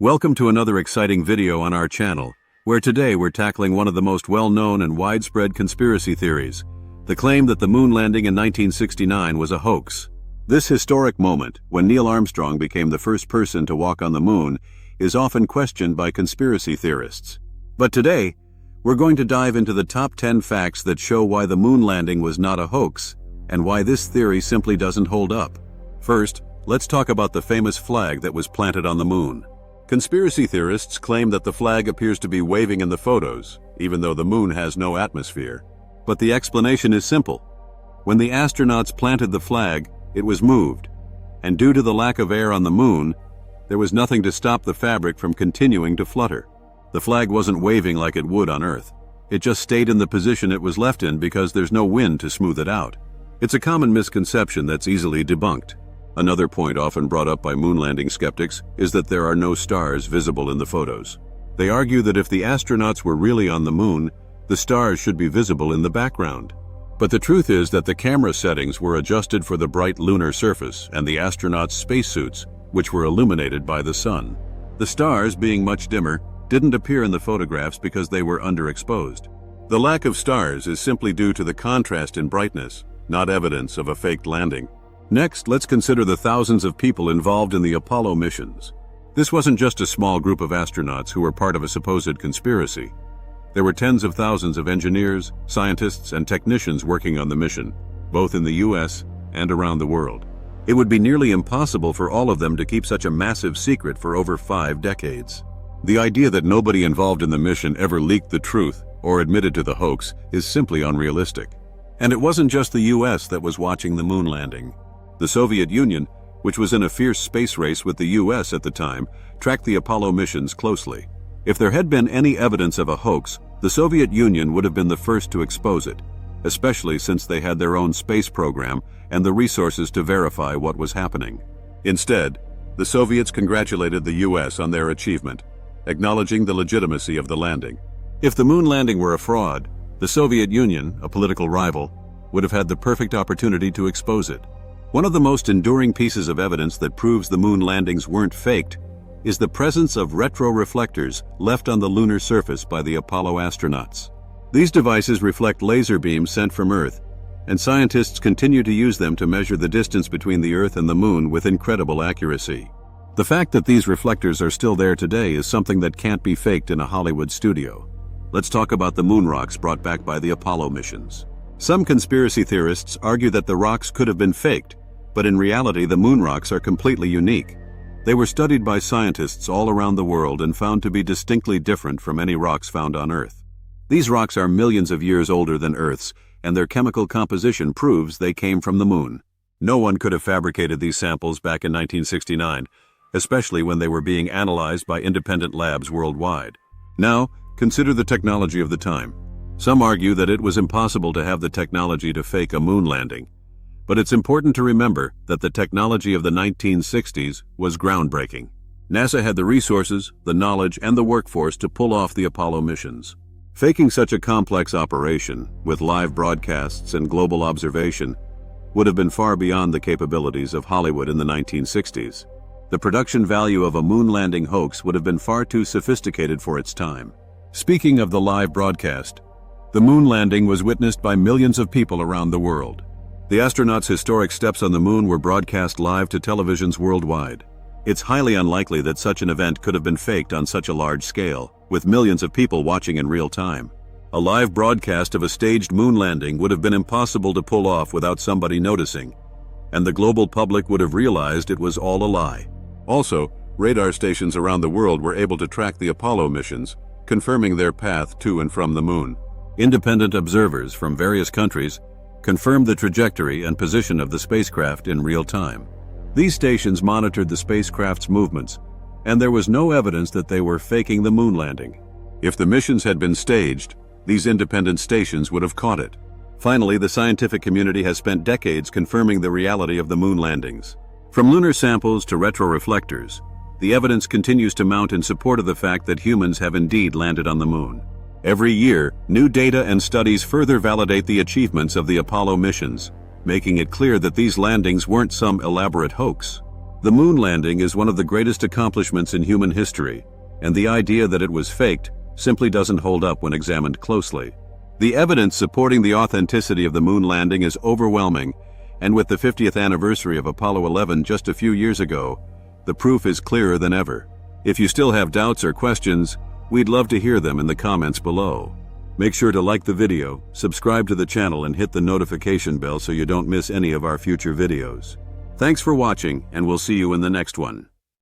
Welcome to another exciting video on our channel, where today we're tackling one of the most well-known and widespread conspiracy theories, the claim that the moon landing in 1969 was a hoax. This historic moment, when Neil Armstrong became the first person to walk on the moon, is often questioned by conspiracy theorists. But today, we're going to dive into the top 10 facts that show why the moon landing was not a hoax, and why this theory simply doesn't hold up. First, let's talk about the famous flag that was planted on the moon. Conspiracy theorists claim that the flag appears to be waving in the photos, even though the moon has no atmosphere. But the explanation is simple. When the astronauts planted the flag, it was moved, and due to the lack of air on the moon, there was nothing to stop the fabric from continuing to flutter. The flag wasn't waving like it would on Earth. It just stayed in the position it was left in because there's no wind to smooth it out. It's a common misconception that's easily debunked. Another point often brought up by moon landing skeptics is that there are no stars visible in the photos. They argue that if the astronauts were really on the moon, the stars should be visible in the background. But the truth is that the camera settings were adjusted for the bright lunar surface and the astronauts' spacesuits, which were illuminated by the sun. The stars, being much dimmer, didn't appear in the photographs because they were underexposed. The lack of stars is simply due to the contrast in brightness, not evidence of a faked landing. Next, let's consider the thousands of people involved in the Apollo missions. This wasn't just a small group of astronauts who were part of a supposed conspiracy. There were tens of thousands of engineers, scientists, and technicians working on the mission, both in the US and around the world. It would be nearly impossible for all of them to keep such a massive secret for over 5 decades. The idea that nobody involved in the mission ever leaked the truth or admitted to the hoax is simply unrealistic. And it wasn't just the US that was watching the moon landing. The Soviet Union, which was in a fierce space race with the US at the time, tracked the Apollo missions closely. If there had been any evidence of a hoax, the Soviet Union would have been the first to expose it, especially since they had their own space program and the resources to verify what was happening. Instead, the Soviets congratulated the US on their achievement, acknowledging the legitimacy of the landing. If the moon landing were a fraud, the Soviet Union, a political rival, would have had the perfect opportunity to expose it. One of the most enduring pieces of evidence that proves the moon landings weren't faked is the presence of retroreflectors left on the lunar surface by the Apollo astronauts. These devices reflect laser beams sent from Earth, and scientists continue to use them to measure the distance between the Earth and the moon with incredible accuracy. The fact that these reflectors are still there today is something that can't be faked in a Hollywood studio. Let's talk about the moon rocks brought back by the Apollo missions. Some conspiracy theorists argue that the rocks could have been faked, but in reality the moon rocks are completely unique. They were studied by scientists all around the world and found to be distinctly different from any rocks found on Earth. These rocks are millions of years older than Earth's, and their chemical composition proves they came from the moon. No one could have fabricated these samples back in 1969, especially when they were being analyzed by independent labs worldwide. Now, consider the technology of the time. Some argue that it was impossible to have the technology to fake a moon landing. But it's important to remember that the technology of the 1960s was groundbreaking. NASA had the resources, the knowledge, and the workforce to pull off the Apollo missions. Faking such a complex operation, with live broadcasts and global observation, would have been far beyond the capabilities of Hollywood in the 1960s. The production value of a moon landing hoax would have been far too sophisticated for its time. Speaking of the live broadcast, the moon landing was witnessed by millions of people around the world. The astronauts' historic steps on the moon were broadcast live to televisions worldwide. It's highly unlikely that such an event could have been faked on such a large scale, with millions of people watching in real time. A live broadcast of a staged moon landing would have been impossible to pull off without somebody noticing, and the global public would have realized it was all a lie. Also, radar stations around the world were able to track the Apollo missions, confirming their path to and from the moon. Independent observers from various countries confirmed the trajectory and position of the spacecraft in real time. These stations monitored the spacecraft's movements, and there was no evidence that they were faking the moon landing. If the missions had been staged, these independent stations would have caught it. Finally, the scientific community has spent decades confirming the reality of the moon landings. From lunar samples to retroreflectors, the evidence continues to mount in support of the fact that humans have indeed landed on the moon. Every year, new data and studies further validate the achievements of the Apollo missions, making it clear that these landings weren't some elaborate hoax. The moon landing is one of the greatest accomplishments in human history, and the idea that it was faked simply doesn't hold up when examined closely. The evidence supporting the authenticity of the moon landing is overwhelming, and with the 50th anniversary of Apollo 11 just a few years ago, the proof is clearer than ever. If you still have doubts or questions, we'd love to hear them in the comments below. Make sure to like the video, subscribe to the channel, and hit the notification bell so you don't miss any of our future videos. Thanks for watching, and we'll see you in the next one.